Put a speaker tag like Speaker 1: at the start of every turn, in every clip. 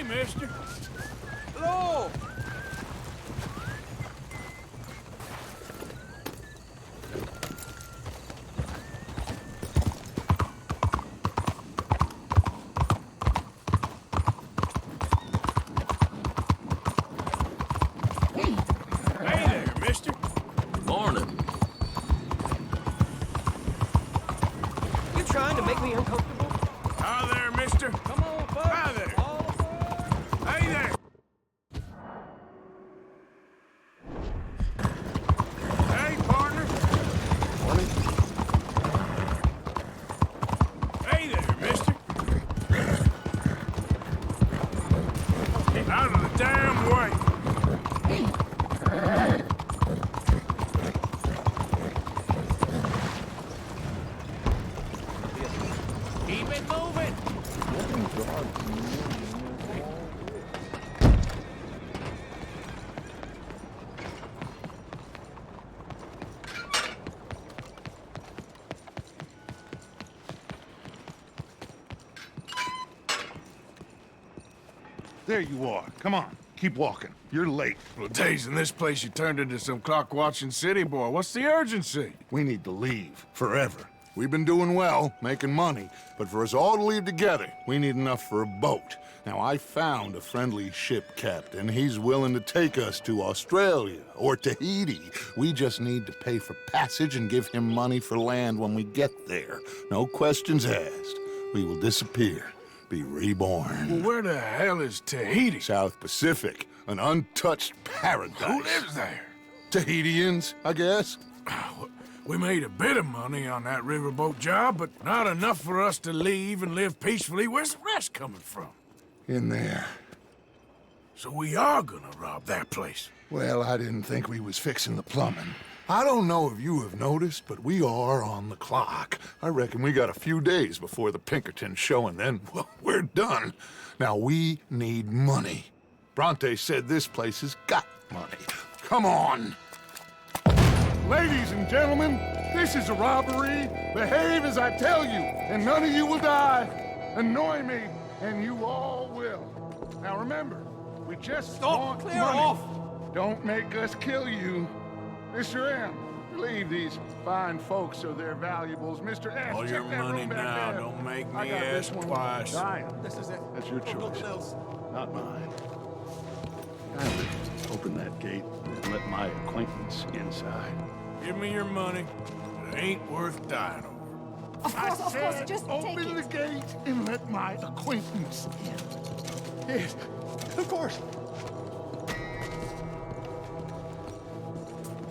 Speaker 1: mister.
Speaker 2: Hello!
Speaker 1: Hey there, mister.
Speaker 3: Morning.
Speaker 2: You trying to make me uncomfortable?
Speaker 1: Hi there, mister.
Speaker 2: Come on, folks.
Speaker 1: Hi there.
Speaker 2: All aboard.
Speaker 1: Hey there. Hey, partner.
Speaker 3: Morning.
Speaker 1: Hey there, mister. Out of the damn way. Keep it moving.
Speaker 4: There you are. Come on. Keep walking. You're late.
Speaker 1: Well, days in this place, you turned into some clock-watching city boy. What's the urgency?
Speaker 4: We need to leave. Forever. We've been doing well, making money, but for us all to leave together, we need enough for a boat. Now, I found a friendly ship captain. He's willing to take us to Australia or Tahiti. We just need to pay for passage and give him money for land when we get there. No questions asked. We will disappear, be reborn.
Speaker 1: Well, where the hell is Tahiti?
Speaker 4: South Pacific, an untouched paradise.
Speaker 1: Who lives there?
Speaker 4: Tahitians, I guess.
Speaker 1: We made a bit of money on that riverboat job, but not enough for us to leave and live peacefully. Where's the rest coming from?
Speaker 4: In there.
Speaker 1: So we are gonna rob that place.
Speaker 4: Well, I didn't think we was fixing the plumbing. I don't know if you have noticed, but we are on the clock. I reckon we got a few days before the Pinkerton show, and then, well, we're done. Now, we need money. Bronte said this place has got money. Come on! Ladies and gentlemen, this is a robbery. Behave as I tell you, and none of you will die. Annoy me, and you all will. Now remember, we just want
Speaker 2: Clear
Speaker 4: money.
Speaker 2: off!
Speaker 4: Don't make us kill you. Mr. M, relieve these fine folks of their valuables. Mr. S,
Speaker 1: All
Speaker 4: check
Speaker 1: your
Speaker 4: that
Speaker 1: money
Speaker 4: room back
Speaker 1: now.
Speaker 4: there.
Speaker 1: Don't make
Speaker 4: I
Speaker 1: me
Speaker 4: got this
Speaker 1: ask
Speaker 4: one
Speaker 1: twice.
Speaker 4: dying.
Speaker 2: This is it.
Speaker 4: That's your choice.
Speaker 2: Nothing else.
Speaker 4: Not mine.
Speaker 5: Kindly open that gate and let my acquaintance inside.
Speaker 1: Give me your money. It ain't worth dying over.
Speaker 6: Of course, just take
Speaker 4: open the
Speaker 6: it.
Speaker 4: gate and let my acquaintance in.
Speaker 5: Yes, of course.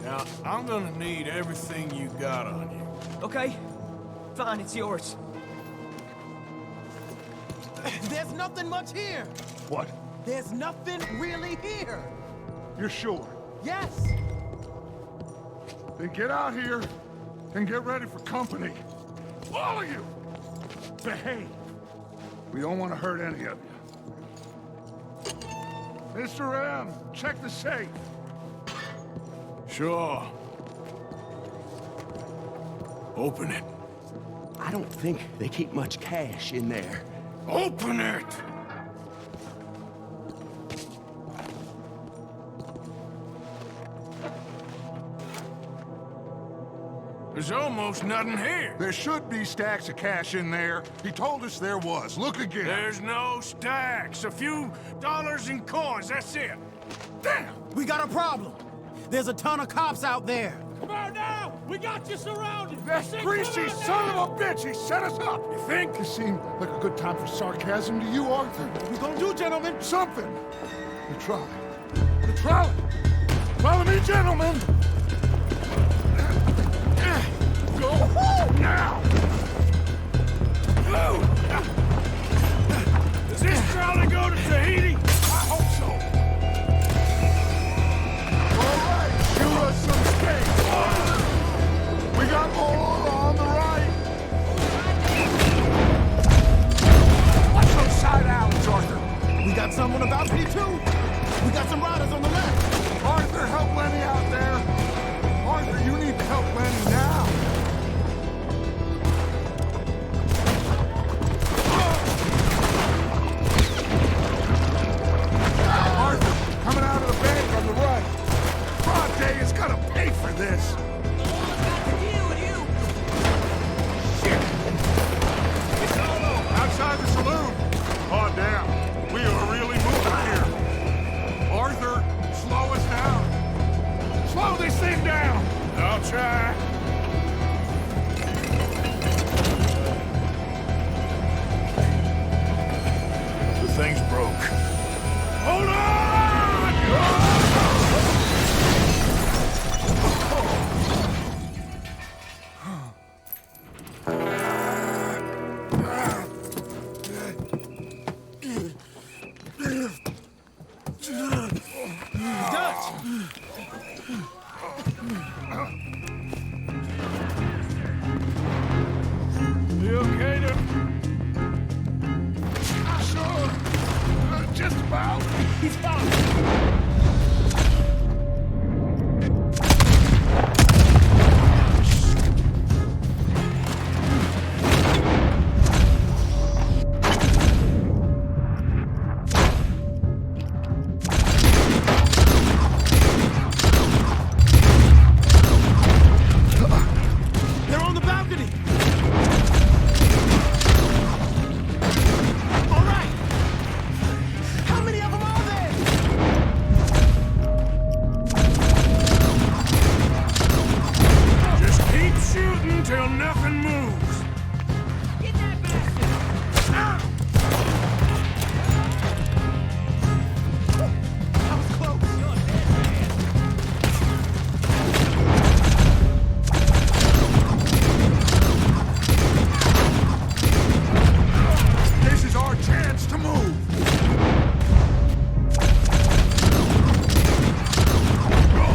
Speaker 1: Now, I'm gonna need everything you got on you.
Speaker 2: Okay. Fine, it's yours.
Speaker 7: There's nothing much here.
Speaker 4: What?
Speaker 7: There's nothing really here.
Speaker 4: You're sure?
Speaker 7: Yes.
Speaker 4: Then get out here and get ready for company. All of you! Behave. We don't want to hurt any of you. Mr. M, check the safe.
Speaker 1: Sure. Open it.
Speaker 5: I don't think they keep much cash in there.
Speaker 1: Open it! There's almost nothing here.
Speaker 4: There should be stacks of cash in there. He told us there was. Look again.
Speaker 1: There's no stacks. A few dollars in coins, that's it.
Speaker 4: Damn!
Speaker 7: We got a problem. There's a ton of cops out there.
Speaker 1: Come on now! We got you surrounded!
Speaker 4: That greasy son of a bitch! He set us up!
Speaker 1: You think?
Speaker 4: This seemed like a good time for sarcasm to you, Arthur.
Speaker 7: What we gonna do, gentlemen?
Speaker 4: Something! The trolley. The trolley! Follow me, gentlemen! Go now!
Speaker 1: Does this trolley go to Tahiti?
Speaker 4: I hope so. All right, shoot us some steak. We got more on the right. Watch those side alleys, Arthur.
Speaker 7: We got some on the balcony too. We got some riders on the left.
Speaker 4: Arthur, help Lenny out there. Arthur, you need to help Lenny now. Sure. Just about.
Speaker 7: He's found. They're on the balcony. All right. How many of them are there?
Speaker 1: Just keep shooting till nothing moves.
Speaker 2: Get that bastard!
Speaker 7: That was close.
Speaker 2: You're a dead man.
Speaker 4: This is our chance to move. Go.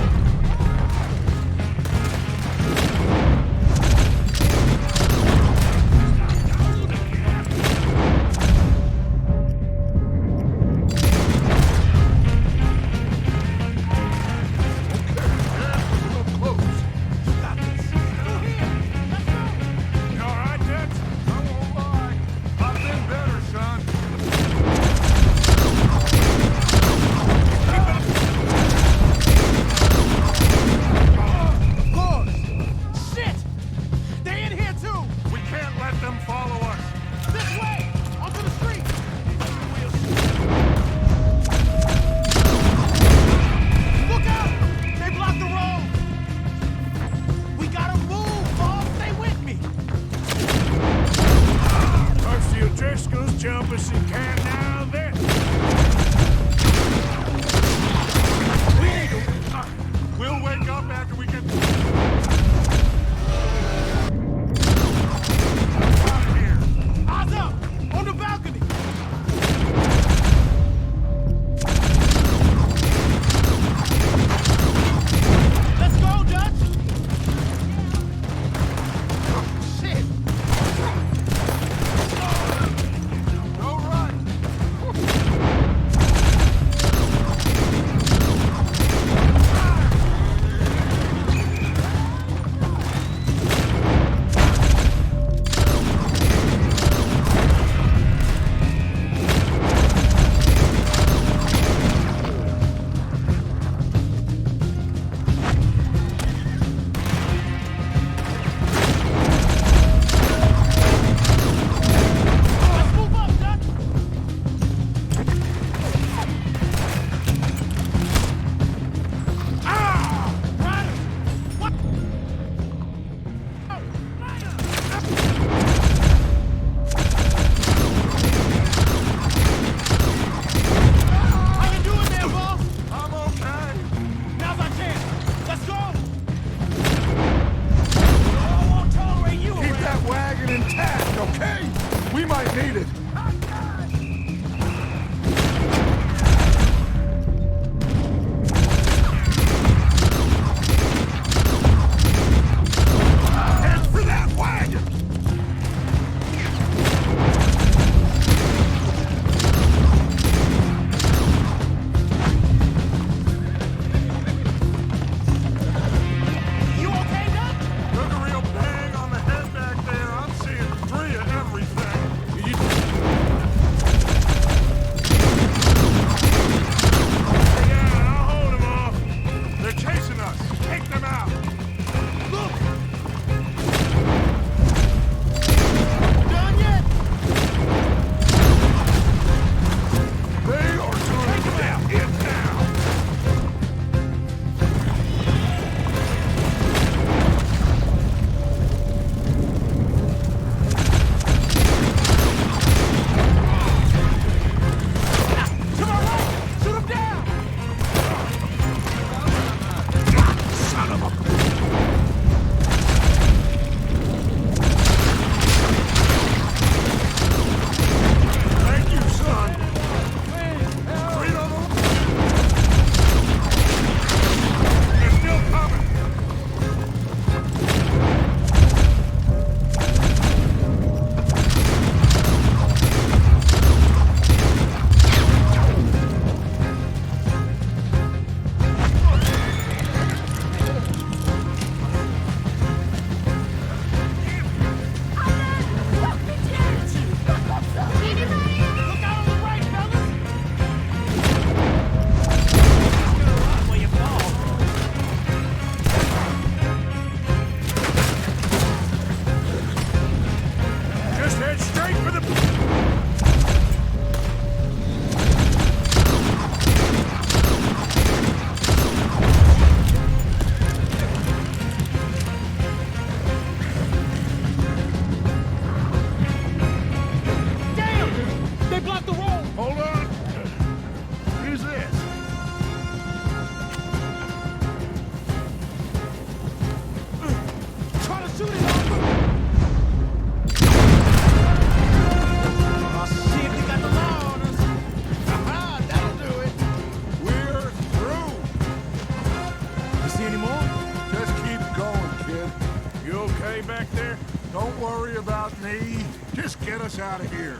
Speaker 1: You all right, Dutch?
Speaker 4: I won't lie. I've been better, son.
Speaker 7: Lord. Shit. They're in here too.
Speaker 4: We can't let them follow us.
Speaker 7: This way. Onto the street. Look out. They blocked the road. We gotta move, Bob. Stay with me.
Speaker 1: First few Driscolls jump us in can now then.
Speaker 4: We'll wake up after we get out of here.
Speaker 7: Eyes up. On the balcony. Let's go, Dutch. Shit.
Speaker 4: Go run.
Speaker 7: Let's move up, Dutch. Ryder. What? How you doing there, boss?
Speaker 4: I'm okay.
Speaker 7: Now's our chance. Let's go.
Speaker 2: I won't tolerate you
Speaker 4: Keep
Speaker 2: around.
Speaker 4: that wagon intact, okay? We might need it. Head for that wagon!
Speaker 7: You okay, Dutch?
Speaker 4: Took a real bang on the head back there. I'm seeing 3 of everything.
Speaker 1: You
Speaker 4: me. Just get us out of here.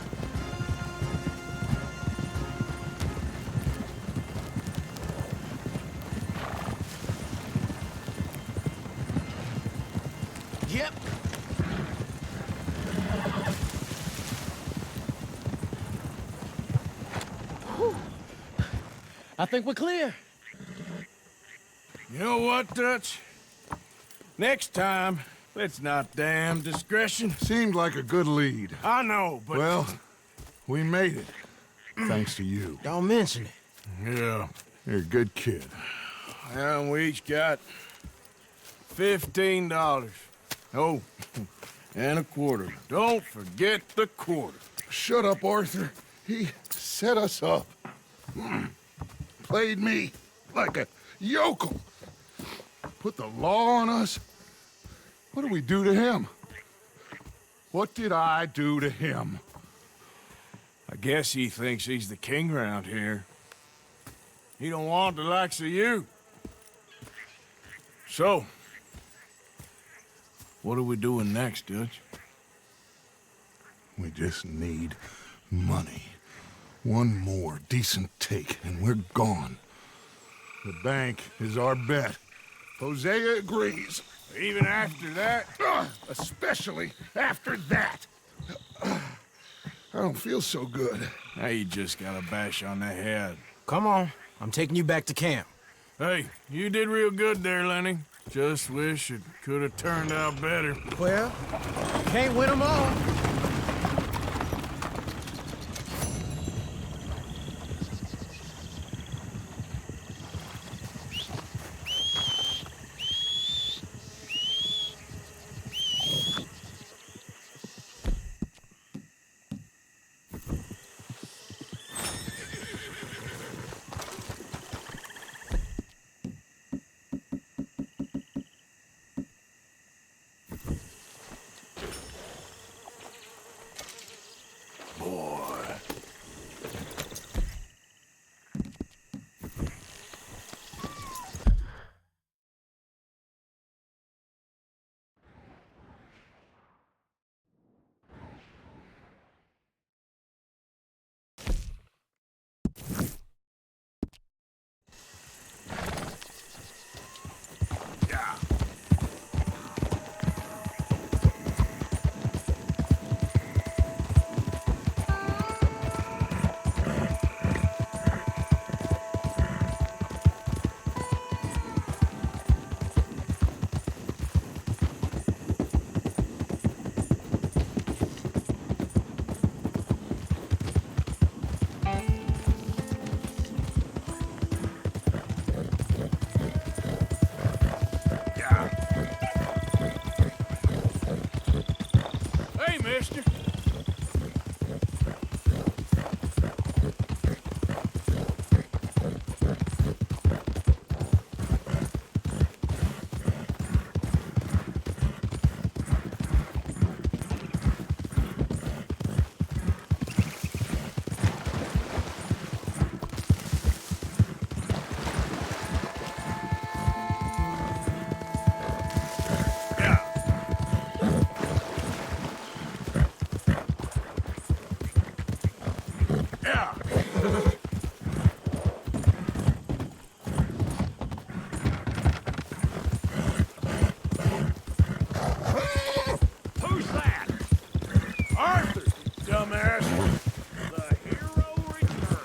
Speaker 7: Yep. Whew. I think we're clear.
Speaker 1: You know what, Dutch? Next time, let's not damn discretion.
Speaker 4: Seemed like a good lead.
Speaker 1: I know, but...
Speaker 4: Well, we made it. Thanks to you.
Speaker 7: Don't mention it.
Speaker 1: Yeah.
Speaker 4: You're a good kid.
Speaker 1: And we each got $15. Oh, and a quarter. Don't forget the quarter.
Speaker 4: Shut up, Arthur. He set us up. Played me like a yokel. Put the law on us. What did we do to him? What did I do to him?
Speaker 1: I guess he thinks he's the king around here. He don't want the likes of you. So, what are we doing next, Dutch?
Speaker 4: We just need money. One more decent take, and we're gone. The bank is our bet. Hosea agrees.
Speaker 1: Even after that?
Speaker 4: Especially after that. I don't feel so good.
Speaker 1: Now you just got a bash on the head.
Speaker 2: Come on. I'm taking you back to camp.
Speaker 1: Hey, you did real good there, Lenny. Just wish it could have turned out better.
Speaker 2: Well, can't win them all.
Speaker 1: Hey, mister.
Speaker 7: Who's that?
Speaker 1: Arthur, dumbass.
Speaker 7: The hero returns.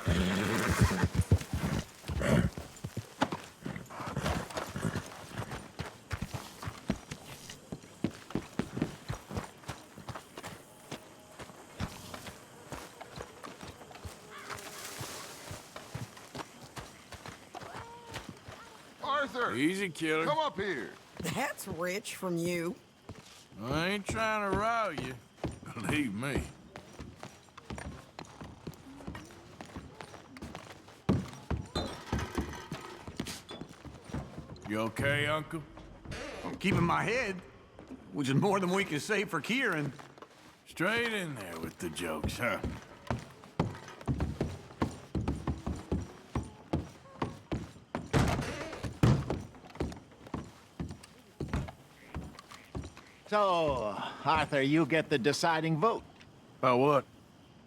Speaker 4: Arthur!
Speaker 1: Easy, killer.
Speaker 4: Come up here.
Speaker 6: That's rich from you.
Speaker 1: I ain't trying to rile you. Believe me. You okay, Uncle?
Speaker 8: I'm keeping my head, which is more than we can say for Kieran.
Speaker 1: Straight in there with the jokes, huh?
Speaker 7: So, Arthur, you get the deciding vote.
Speaker 1: About what?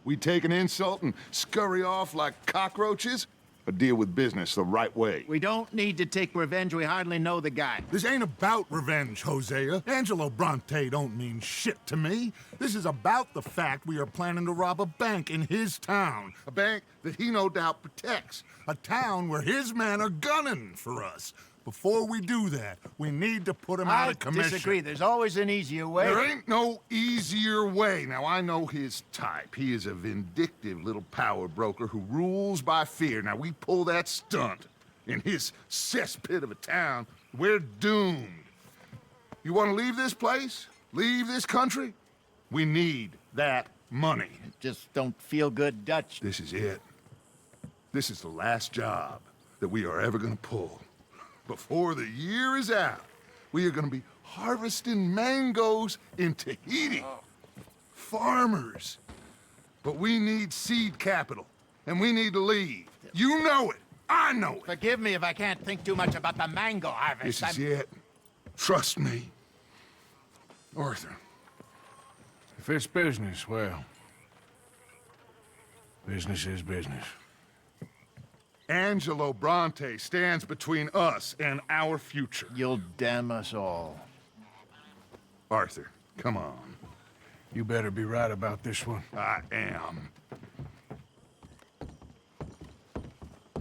Speaker 4: We take an insult and scurry off like cockroaches? Or deal with business the right way?
Speaker 7: We don't need to take revenge. We hardly know the guy.
Speaker 9: This ain't about revenge, Hosea. Angelo Bronte don't mean shit to me. This is about the fact we are planning to rob a bank in his town.
Speaker 4: A bank that he no doubt protects.
Speaker 9: A town where his men are gunning for us. Before we do that, we need to put him out
Speaker 7: I
Speaker 9: of commission.
Speaker 7: disagree. There's always an easier way.
Speaker 4: There ain't no easier way. Now, I know his type. He is a vindictive little power broker who rules by fear. Now, we pull that stunt in his cesspit of a town, we're doomed. You want to leave this place? Leave this country? We need that money.
Speaker 7: Just don't feel good, Dutch.
Speaker 4: This is it. This is the last job that we are ever going to pull. Before the year is out, we are going to be harvesting mangoes in Tahiti. Farmers. But we need seed capital, and we need to leave. You know it. I know it.
Speaker 7: Forgive me if I can't think too much about the mango harvest.
Speaker 4: This is it. Trust me. Arthur.
Speaker 1: If it's business, well, business is business.
Speaker 4: Angelo Bronte stands between us and our future.
Speaker 7: You'll damn us all.
Speaker 4: Arthur, come on.
Speaker 1: You better be right about this one.
Speaker 4: I am.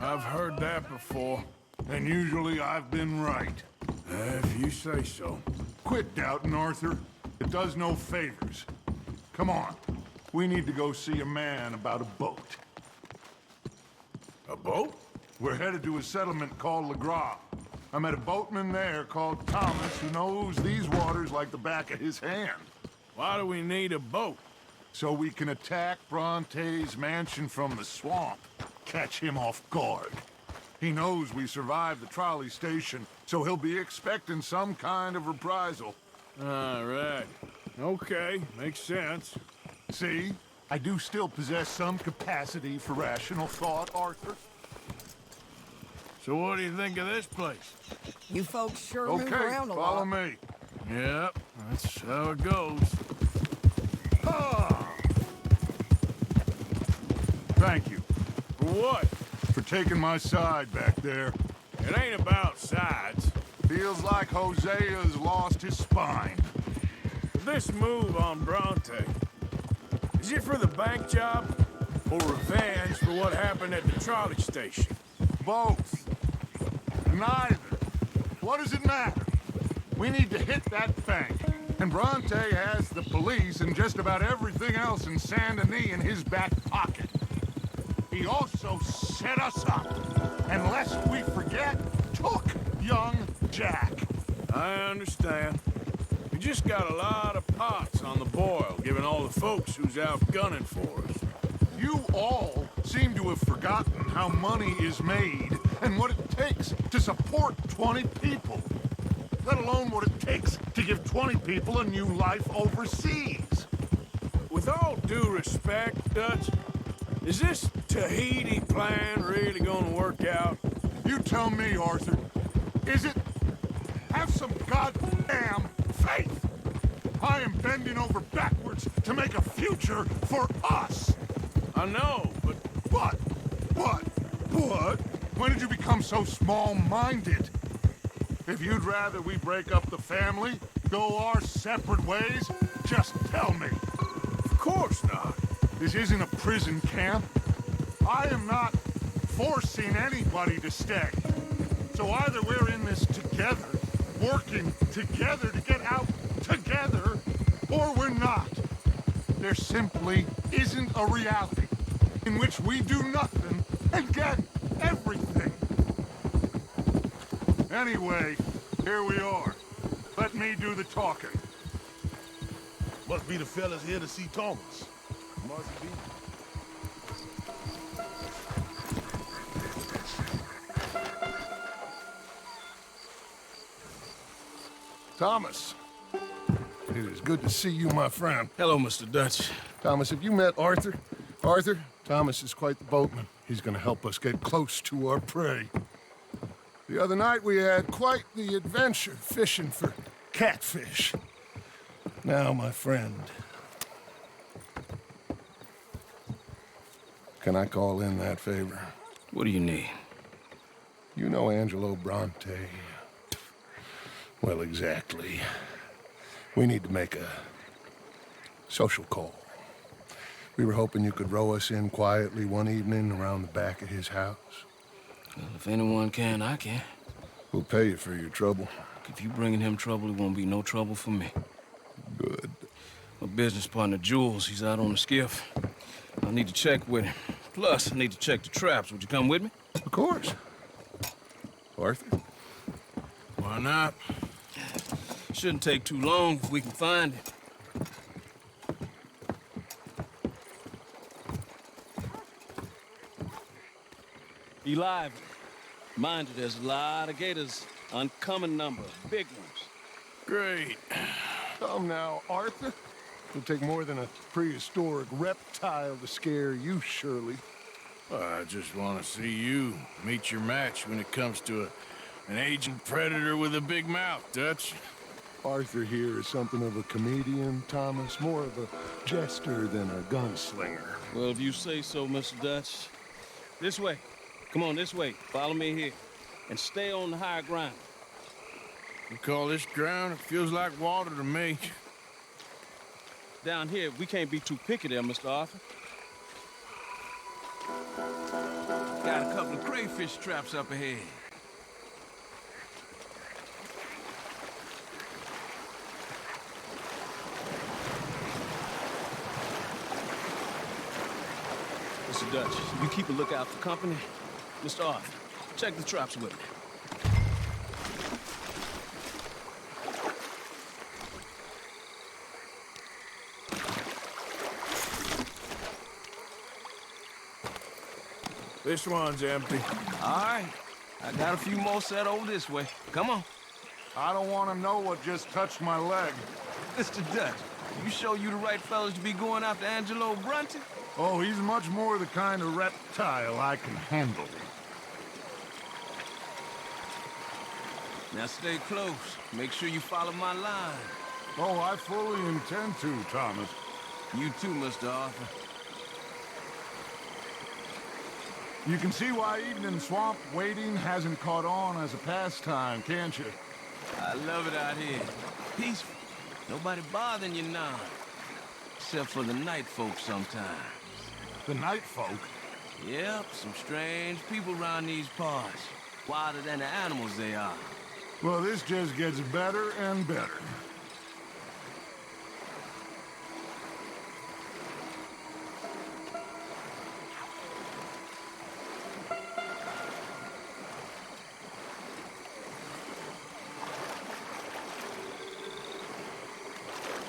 Speaker 1: I've heard that before.
Speaker 4: And usually I've been right.
Speaker 1: If you say so.
Speaker 4: Quit doubting, Arthur. It does no favors. Come on. We need to go see a man about a boat.
Speaker 1: A boat?
Speaker 4: We're headed to a settlement called Le Gras. I met a boatman there called Thomas who knows these waters like the back of his hand.
Speaker 1: Why do we need a boat?
Speaker 4: So we can attack Bronte's mansion from the swamp. Catch him off guard. He knows we survived the trolley station, so he'll be expecting some kind of reprisal.
Speaker 1: All right. Okay, makes sense.
Speaker 4: See? I do still possess some capacity for rational thought, Arthur.
Speaker 1: So what do you think of this place?
Speaker 6: You folks sure move
Speaker 4: Okay,
Speaker 6: around a lot.
Speaker 4: follow me.
Speaker 1: Yep, that's how it goes.
Speaker 4: Ah! Thank you
Speaker 1: For what?
Speaker 4: for taking my side back there.
Speaker 1: It ain't about sides.
Speaker 4: Feels like Hosea's lost his spine.
Speaker 1: This move on Bronte, is it for the bank job or revenge for what happened at the trolley station?
Speaker 4: Both. Neither. What does it matter? We need to hit that bank. And Bronte has the police and just about everything else in Saint Denis in his back pocket. He also set us up. And lest we forget, took young Jack.
Speaker 1: I understand. We just got a lot of pots on the boil, given all the folks who's out gunning for us.
Speaker 4: You all seem to have forgotten how money is made and what it takes to support 20 people. Let alone what it takes to give 20 people a new life overseas.
Speaker 1: With all due respect, Dutch, is this Tahiti plan really gonna work out?
Speaker 4: You tell me, Arthur. Is it? Have some goddamn faith. I am bending over backwards to make a future for us.
Speaker 1: I know, but
Speaker 4: What? What? What? When did you become so small-minded? If you'd rather we break up the family, go our separate ways, just tell me.
Speaker 1: of course not.
Speaker 4: This isn't a prison camp. I am not forcing anybody to stay. So either we're in this together, working together to get out together, or we're not. There simply isn't a reality in which we do nothing and get everything. Anyway, here we are. Let me do the talking.
Speaker 10: Must be the fellas here to see Thomas. Must be.
Speaker 4: Thomas, it is good to see you, my friend.
Speaker 1: Hello, Mr. Dutch.
Speaker 4: Thomas, have you met Arthur? Arthur, Thomas is quite the boatman. He's gonna help us get close to our prey. The other night we had quite the adventure fishing for catfish. Now, my friend, can I call in that favor?
Speaker 3: What do you need?
Speaker 4: You know Angelo Bronte. Well, exactly. We need to make a social call. We were hoping you could row us in quietly one evening around the back of his house.
Speaker 3: Well, if anyone can, I can.
Speaker 4: We'll pay you for your trouble.
Speaker 3: If you bringing him trouble, it won't be no trouble for me.
Speaker 4: Good.
Speaker 3: My business partner, Jules, he's out on the skiff. I need to check with him. Plus, I need to check the traps. Would you come with me?
Speaker 4: Of course. Arthur?
Speaker 1: Why not?
Speaker 3: Shouldn't take too long if we can find it. Be lively. Mind you, there's a lot of gators. Uncommon number. Big ones.
Speaker 1: Great.
Speaker 4: Come now, Arthur. It'll take more than a prehistoric reptile to scare you, surely.
Speaker 1: Well, I just want to see you meet your match when it comes to an aging predator with a big mouth, Dutch.
Speaker 4: Arthur here is something of a comedian, Thomas. More of a jester than a gunslinger.
Speaker 3: Well, if you say so, Mr. Dutch. This way. Come on, this way. Follow me here. And stay on the higher ground.
Speaker 1: You call this ground? It feels like water to me.
Speaker 3: Down here, we can't be too picky there, Mr. Arthur. Got a couple of crayfish traps up ahead. Mr. Dutch, you keep a lookout for company. Mr. Arthur, check the traps with me.
Speaker 1: This one's empty.
Speaker 3: All right. I got a few more set over this way. Come on.
Speaker 9: I don't want to know what just touched my leg.
Speaker 3: Mr. Dutch, you sure you the right fellas to be going after Angelo Bronte?
Speaker 9: Oh, he's much more the kind of reptile I can handle.
Speaker 3: Now stay close. Make sure you follow my line.
Speaker 9: Oh, I fully intend to, Thomas.
Speaker 3: You too, Mr. Arthur.
Speaker 9: You can see why evening swamp wading hasn't caught on as a pastime, can't you?
Speaker 3: I love it out here. Peaceful. Nobody bothering you now. Except for the night folk sometimes.
Speaker 9: The night folk?
Speaker 3: Yep, some strange people around these parts. Wilder than the animals they are.
Speaker 9: Well, this just gets better and better.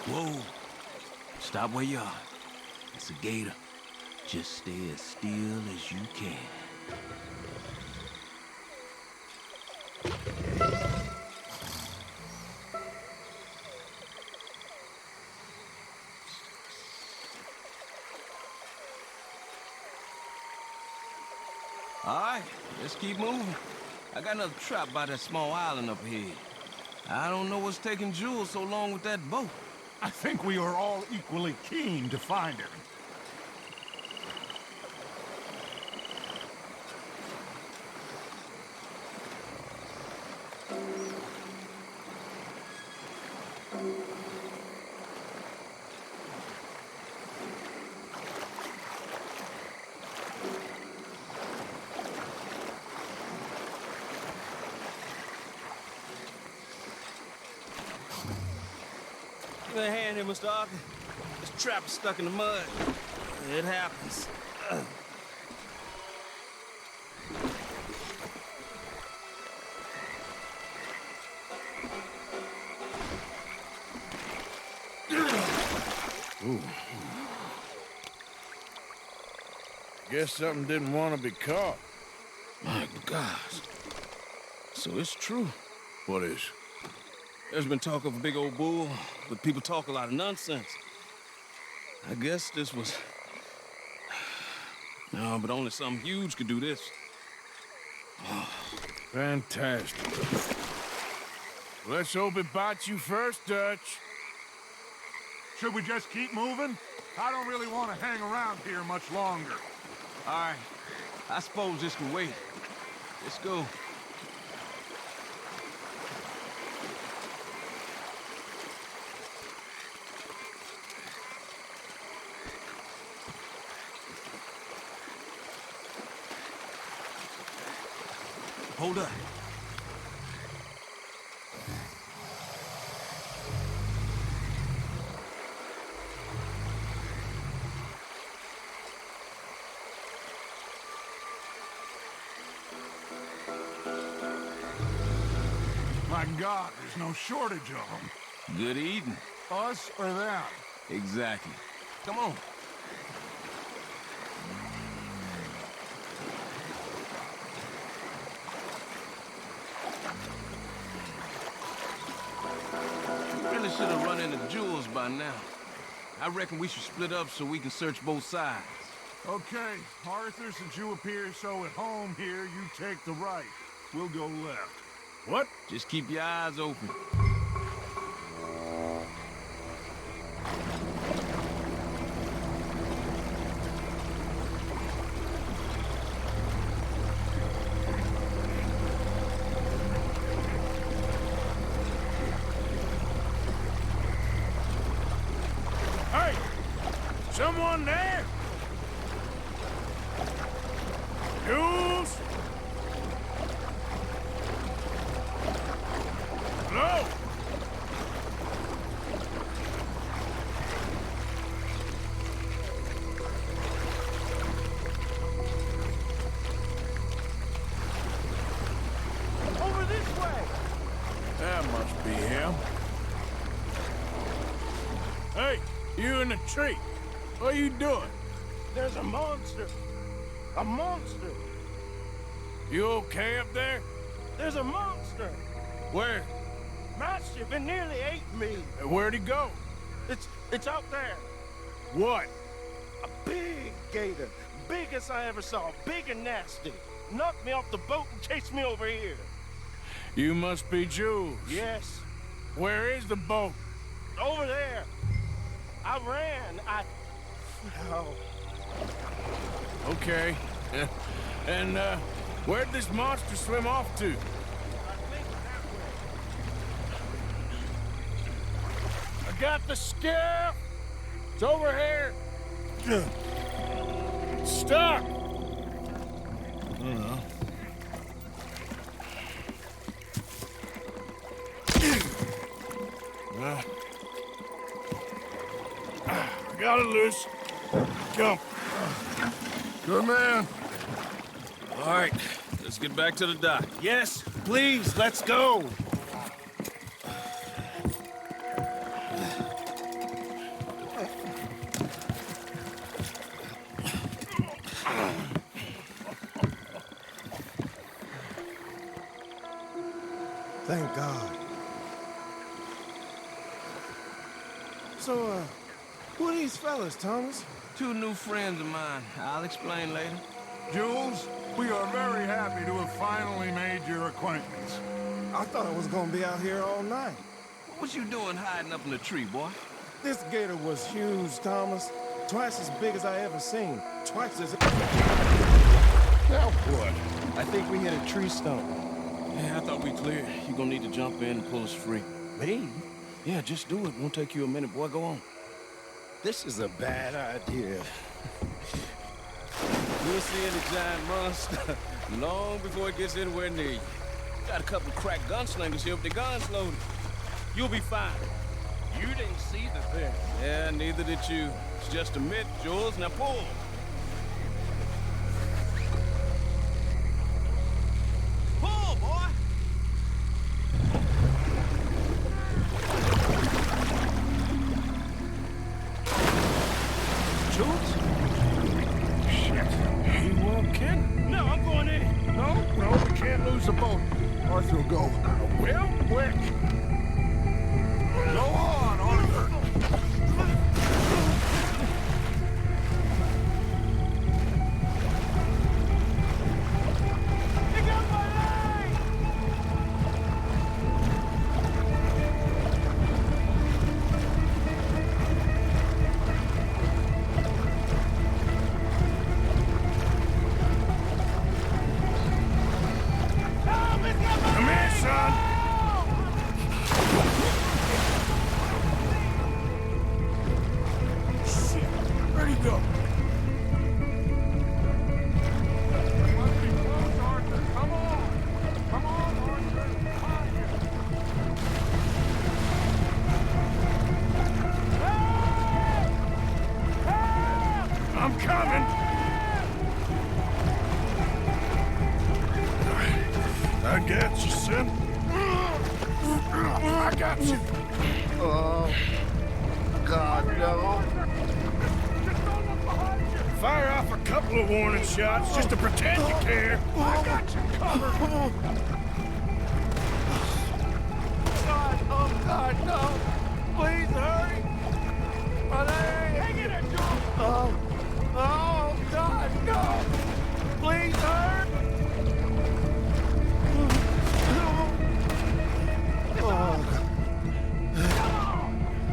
Speaker 3: Whoa. Stop where you are. It's a gator. Just stay as still as you can. All right, let's keep moving. I got another trap by that small island up here. I don't know what's taking Jules so long with that boat.
Speaker 9: I think we are all equally keen to find him.
Speaker 3: Give me a hand here, Mr. Arthur. This trap is stuck in the mud. It happens.
Speaker 1: Ooh. Guess something didn't want to be caught.
Speaker 3: My gosh. So it's true.
Speaker 1: What is?
Speaker 3: There's been talk of a big old bull, but people talk a lot of nonsense. I guess this was... No, but only something huge could do this.
Speaker 1: Fantastic. Let's hope it bites you first, Dutch.
Speaker 9: Should we just keep moving? I don't really want to hang around here much longer.
Speaker 3: All right. I suppose this can wait. Let's go. Hold up.
Speaker 9: My God, there's no shortage of them.
Speaker 3: Good eating.
Speaker 9: Us or them?
Speaker 3: Exactly. Come on. Really should have run into Jules by now. I reckon we should split up so we can search both sides.
Speaker 9: Okay, Arthur, since you appear so at home here, you take the right. We'll go left.
Speaker 1: What?
Speaker 3: Just keep your eyes open.
Speaker 1: Hey! Someone there? Jules? Hello?
Speaker 7: Over this way!
Speaker 1: That must be him. Hey, you in the tree. What are you doing?
Speaker 7: There's a monster! A monster!
Speaker 1: You okay up there?
Speaker 7: There's a monster!
Speaker 1: Where?
Speaker 7: Massive, it nearly ate me!
Speaker 1: Where'd he go?
Speaker 7: It's out there!
Speaker 1: What?
Speaker 7: A big gator! Biggest I ever saw, big and nasty! Knocked me off the boat and chased me over here!
Speaker 1: You must be Jules.
Speaker 7: Yes,
Speaker 1: Where is the boat?
Speaker 7: over there! I ran, Oh,
Speaker 1: Okay. And, where'd this monster swim off to?
Speaker 7: I think that way.
Speaker 1: I got the skiff! It's over here! It's stuck! Got it loose. Jump.
Speaker 10: Good man.
Speaker 3: All right, let's get back to the dock.
Speaker 7: Yes, please, let's go! Thank God. So, who are these fellas, Thomas?
Speaker 3: Two new friends of mine. I'll explain later.
Speaker 9: Jules, we are very happy to have finally made your acquaintance.
Speaker 7: I thought I was gonna be out here all night.
Speaker 3: What you doing hiding up in the tree, boy?
Speaker 7: This gator was huge, Thomas. Twice as big as I ever seen. Twice as...
Speaker 10: Now what?
Speaker 7: I think we hit a tree stump.
Speaker 3: Yeah, I thought we cleared. You gonna need to jump in and pull us free.
Speaker 7: Me?
Speaker 3: Yeah, just do it. Won't take you a minute, boy. Go on.
Speaker 7: This is a bad idea.
Speaker 3: We'll see the giant monster long before it gets anywhere near you. Got a couple crack gunslingers here with their guns loaded. You'll be fine.
Speaker 7: You didn't see the thing.
Speaker 3: Yeah, neither did you. It's just a myth, Jules. Now pull. Pull, boy!
Speaker 1: Jules? Shit. He won't kidding.
Speaker 7: No, I'm going in.
Speaker 10: No, we can't lose the boat. Arthur will go.
Speaker 1: Well, quick.
Speaker 10: Go on, Arthur.
Speaker 7: Pick up my leg!
Speaker 1: I'm coming!
Speaker 10: I got you, son.
Speaker 1: I got you.
Speaker 10: Oh, God, no.
Speaker 1: Fire off a couple of warning shots just to pretend you care. I got you covered.
Speaker 10: God, oh, God, no. Please hurry. My leg.
Speaker 1: Hang in there, Joe.
Speaker 10: Oh, God, no. Please hurry.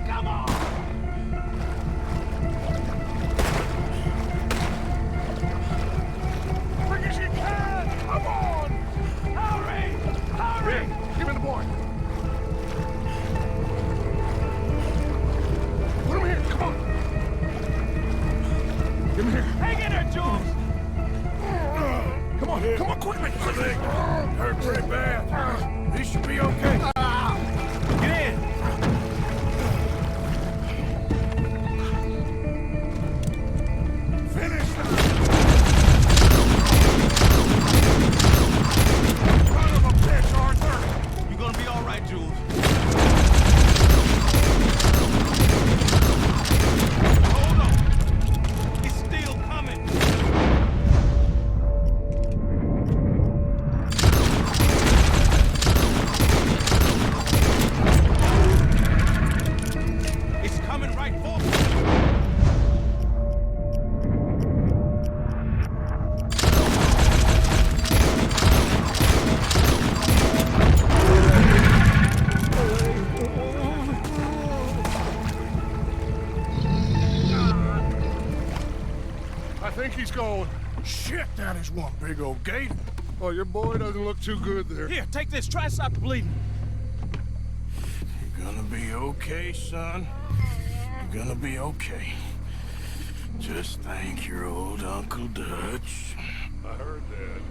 Speaker 1: Come on! Quick as you can! Come on! Hurry! Hurry!
Speaker 10: Give me the boy. Put him here. Come on. Give him here.
Speaker 1: Hang in there, Jules!
Speaker 10: Come on, quickly.
Speaker 1: Leg hurt pretty bad. He should be okay. Get in!
Speaker 10: Finish them.
Speaker 1: Son of a bitch, Arthur!
Speaker 3: You gonna be all right, Jules? Hold on. He's still coming. It's coming right for me.
Speaker 10: I think he's going.
Speaker 1: Shit, that is one big old gate.
Speaker 10: Oh, your boy doesn't look too good there.
Speaker 3: Here, take this. Try and stop the bleeding.
Speaker 1: You're gonna be okay, son. You're gonna be okay. Just thank your old Uncle Dutch.
Speaker 10: I heard that.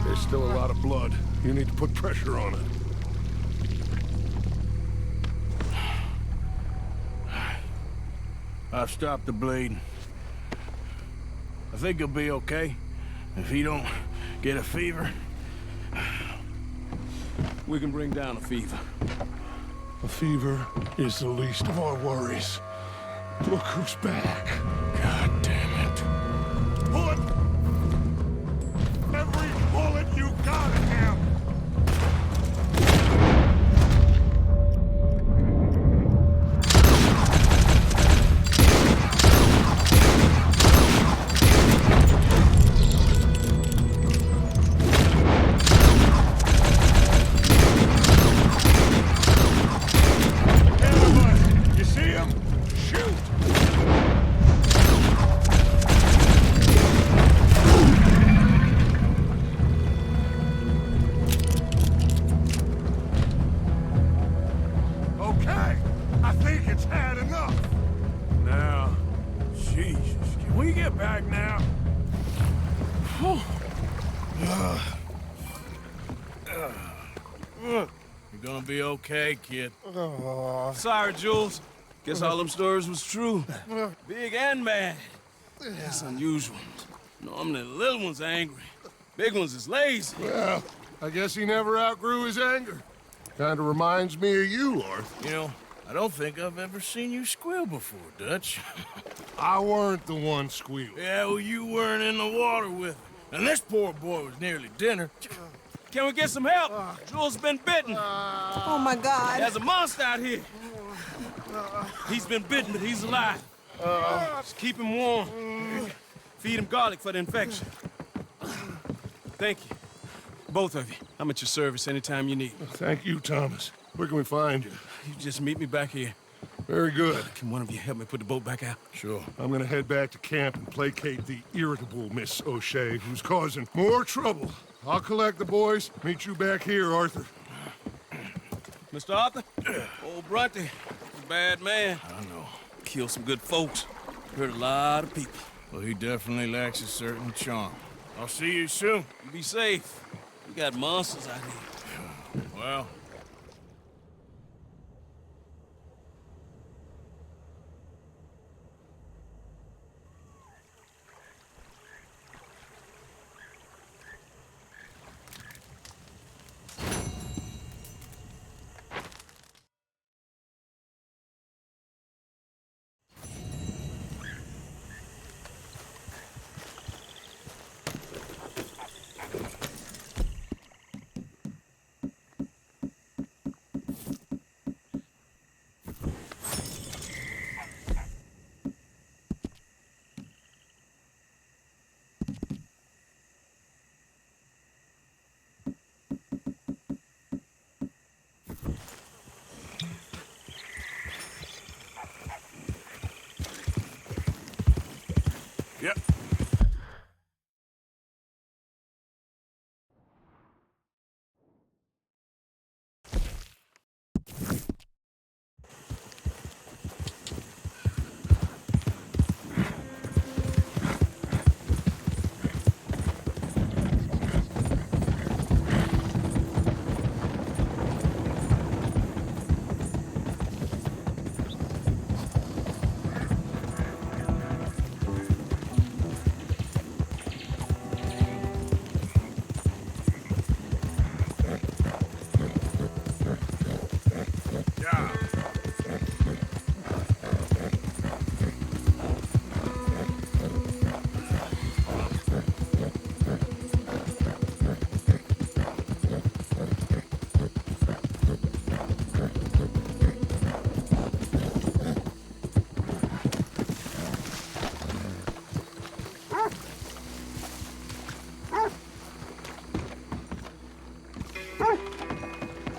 Speaker 10: There's still a lot of blood. You need to put pressure on it.
Speaker 1: I've stopped the bleeding. I think he'll be okay. If he don't get a fever, we can bring down a fever.
Speaker 10: A fever is the least of our worries. Look who's back.
Speaker 1: God damn it.
Speaker 10: Pull it! Every bullet you got in him! You see him? Shoot! Okay, I think it's had enough.
Speaker 1: Now, Jesus, can we get back now? You're gonna be okay, kid.
Speaker 3: Sorry, Jules. Guess all them stories was true. Big and mad. That's unusual. Normally the little ones are angry. Big ones is lazy.
Speaker 10: Well, I guess he never outgrew his anger. Kinda reminds me of you, Arthur.
Speaker 1: You know, I don't think I've ever seen you squeal before, Dutch.
Speaker 10: I weren't the one squealing.
Speaker 1: Yeah, well, you weren't in the water with him. And this poor boy was nearly dinner.
Speaker 3: Can we get some help? Jules been bitten.
Speaker 6: Oh my God.
Speaker 3: There's a monster out here. He's been bitten, but he's alive. Just keep him warm. Feed him garlic for the infection. Thank you. Both of you. I'm at your service anytime you need.
Speaker 10: Thank you, Thomas. Where can we find you?
Speaker 3: You just meet me back here.
Speaker 10: Very good.
Speaker 3: Can one of you help me put the boat back out?
Speaker 10: Sure. I'm gonna head back to camp and placate the irritable Miss O'Shea, who's causing more trouble. I'll collect the boys. Meet you back here, Arthur.
Speaker 3: Mr. Arthur? Old Bronte, he's a bad man. I know. Killed some good folks. Hurt a lot of people.
Speaker 1: Well, he definitely lacks a certain charm. I'll see you soon.
Speaker 3: You be safe. We got monsters out here.
Speaker 1: Well... Yep.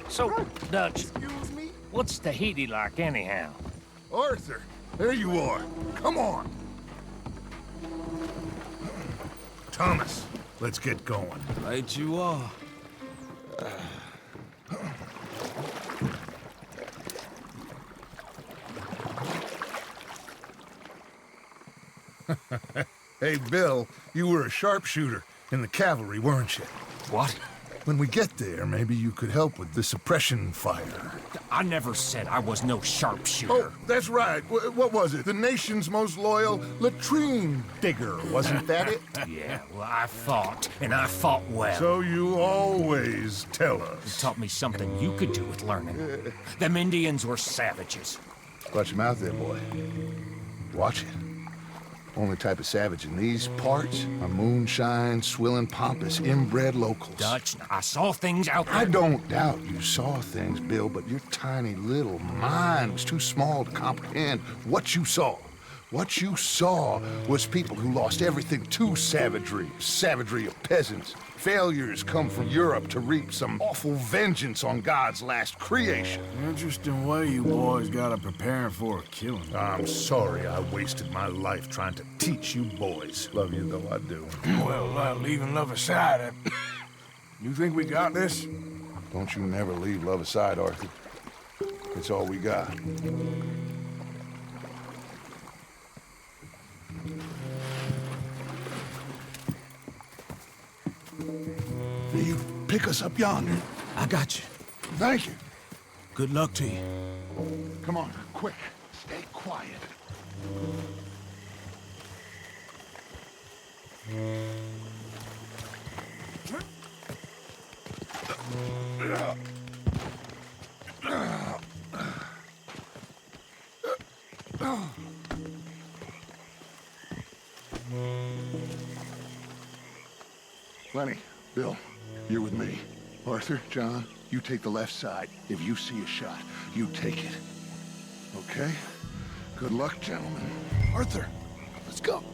Speaker 11: So, Dutch, what's Tahiti like anyhow?
Speaker 9: Arthur, there you are. Come on. Thomas, let's get going.
Speaker 3: Right you are.
Speaker 9: Hey, Bill, you were a sharpshooter in the cavalry, weren't you?
Speaker 11: What?
Speaker 9: When we get there, maybe you could help with the suppression fire.
Speaker 11: I never said I was no sharpshooter.
Speaker 9: Oh, that's right. What was it? The nation's most loyal latrine digger, wasn't that it?
Speaker 11: Yeah, well, I fought, and I fought well.
Speaker 9: So you always tell us.
Speaker 11: It taught me something you could do with learning. Them Indians were savages.
Speaker 4: Watch your mouth there, boy. Watch it. Only type of savage in these parts are moonshine, swilling, pompous, inbred locals.
Speaker 11: Dutch, I saw things out there.
Speaker 4: I don't doubt you saw things, Bill, but your tiny little mind was too small to comprehend what you saw. What you saw was people who lost everything to savagery. Savagery of peasants. Failures come from Europe to reap some awful vengeance on God's last creation.
Speaker 1: Interesting way you boys got to prepare for a killing.
Speaker 9: I'm sorry I wasted my life trying to teach you boys. Love you though I do.
Speaker 1: Well, leaving love aside, you think we got this?
Speaker 4: Don't you never leave love aside, Arthur. It's all we got. You pick us up yonder.
Speaker 3: I got you.
Speaker 4: Thank you.
Speaker 3: Good luck to you.
Speaker 4: Come on, quick. Stay quiet. Lenny, Bill, you're with me. Arthur, John, you take the left side. If you see a shot, you take it. Okay? Good luck, gentlemen. Arthur, let's go.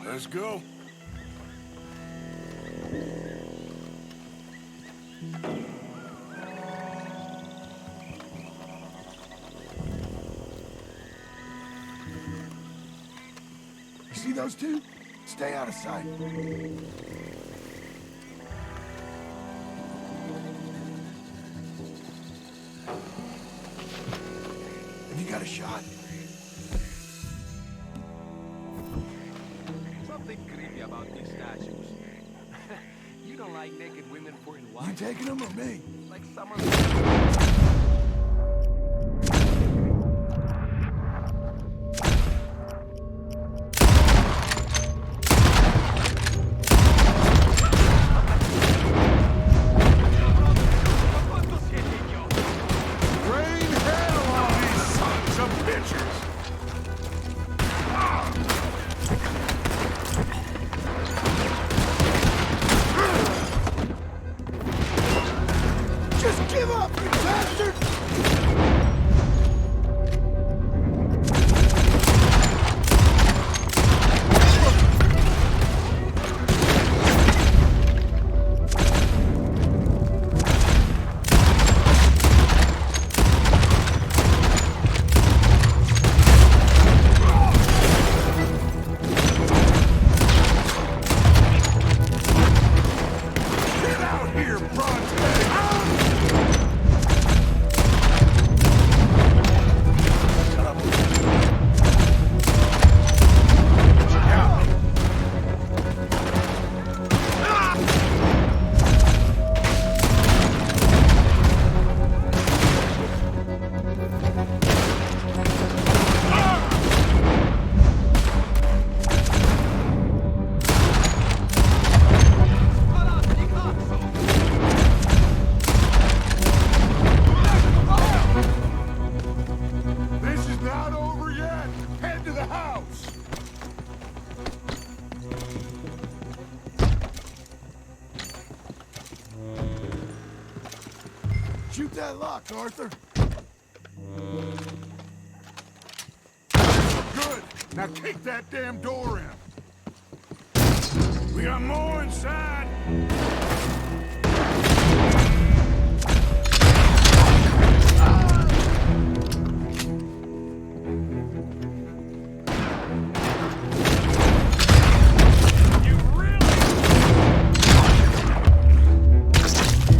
Speaker 1: Let's go. See those two? Stay out of sight. Have you got a shot?
Speaker 2: Something creepy about these statues. You don't like naked women for in
Speaker 1: You taking them or me?
Speaker 2: Like summer.
Speaker 1: Just give up, you bastard! Get out here, Bronte! This is not over yet. Head to the house. Shoot that lock, Arthur.
Speaker 9: Good. Now kick that damn door in.
Speaker 1: We got more inside. You really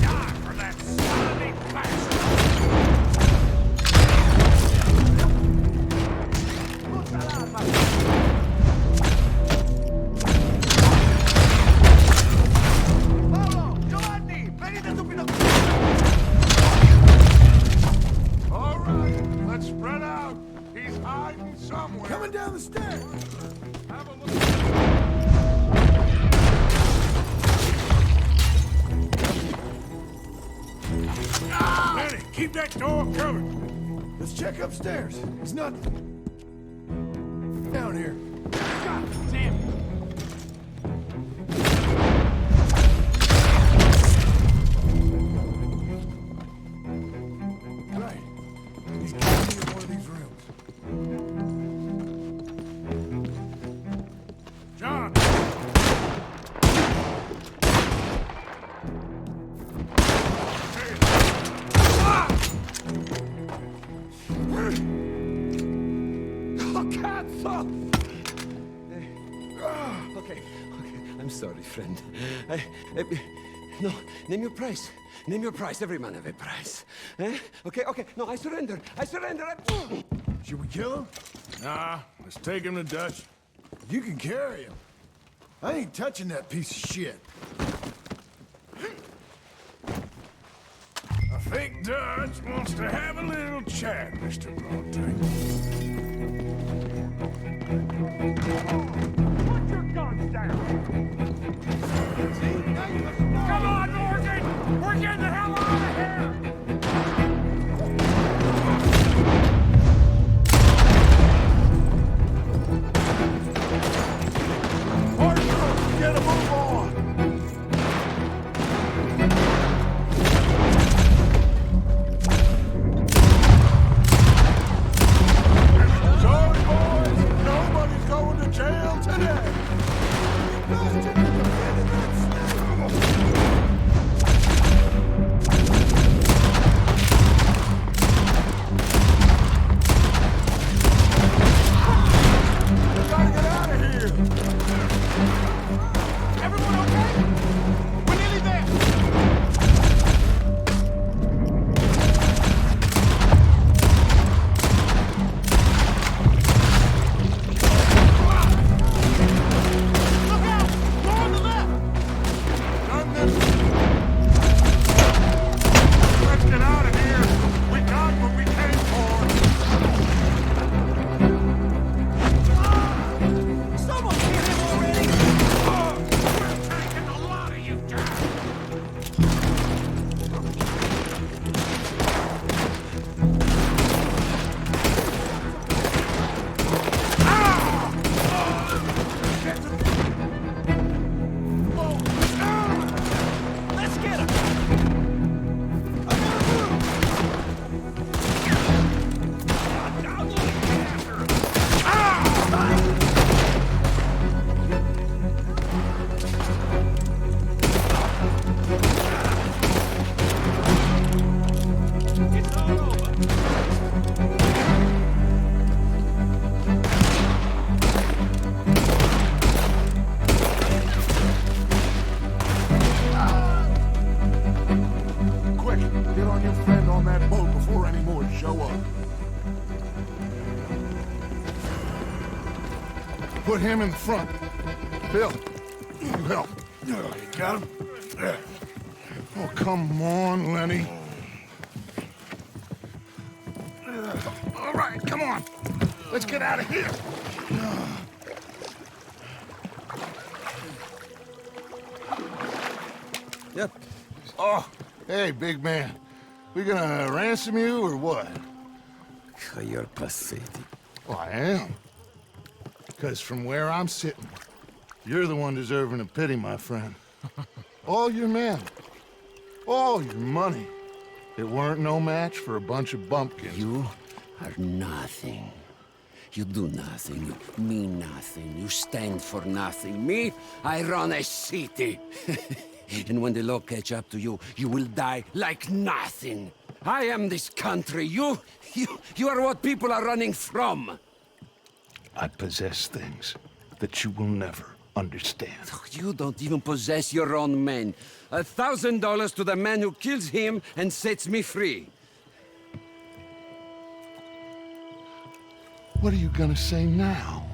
Speaker 1: die for that slimy bastard.
Speaker 9: All right, let's spread out. He's hiding somewhere.
Speaker 1: Coming down the stairs.
Speaker 9: Have a look.
Speaker 1: Lenny, keep that door covered. Let's check upstairs. There's nothing. Down here. God damn it. Right. He's got to be in one of these rooms. John!
Speaker 2: Okay, I'm sorry, friend. No, name your price. Name your price. Every man have a price. Eh? Okay. No, I surrender.
Speaker 1: Should we kill him? Nah, let's take him to Dutch. You can carry him. I ain't touching that piece of shit. I think Dutch wants to have a little chat, Mr. Bronte.
Speaker 7: Put your guns down!
Speaker 1: Come on, Morgan! We're getting the hell out of here! Arthur, get a move on! Sorry, boys. Nobody's going to jail.
Speaker 9: Put him in the front. Bill, you help.
Speaker 1: You got him? Yeah.
Speaker 9: Oh, come on, Lenny. All right, come on. Let's get out of here.
Speaker 2: Yep.
Speaker 9: Oh, hey, big man. We gonna ransom you or what?
Speaker 2: You're pathetic.
Speaker 9: Well, I am. Because from where I'm sitting, you're the one deserving of pity, my friend. All your men, all your money, it weren't no match for a bunch of bumpkins.
Speaker 2: You are nothing. You do nothing. You mean nothing. You stand for nothing. Me, I run a city. And when the law catch up to you, you will die like nothing. I am this country. You are what people are running from.
Speaker 9: I possess things that you will never understand.
Speaker 2: You don't even possess your own men. $1,000 to the man who kills him and sets me free.
Speaker 9: What are you gonna say now?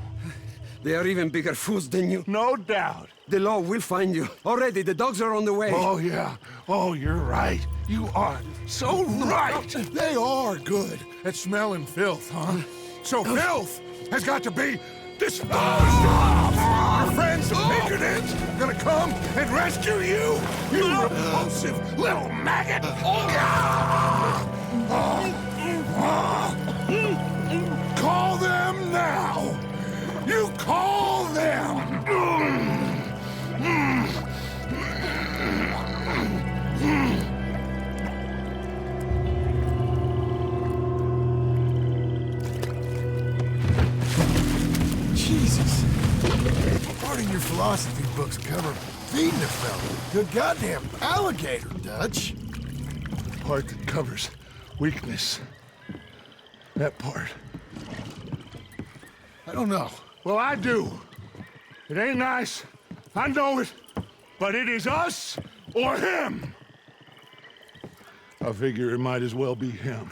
Speaker 2: They are even bigger fools than you.
Speaker 9: No doubt.
Speaker 2: The law will find you. Already, the dogs are on the way.
Speaker 9: Oh, yeah. Oh, you're right. You are so right.
Speaker 1: They are good at smelling filth, huh? So filth has got to be disposed of. Our friends the Pinkertons are gonna come and rescue you, you repulsive little maggot. Call them now. You call them. Jesus. What part of your philosophy books cover feeding a fella to a goddamn alligator, Dutch?
Speaker 9: Part that covers weakness. That part.
Speaker 1: I don't know.
Speaker 9: Well, I do. It ain't nice. I know it. But it is us or him. I figure it might as well be him.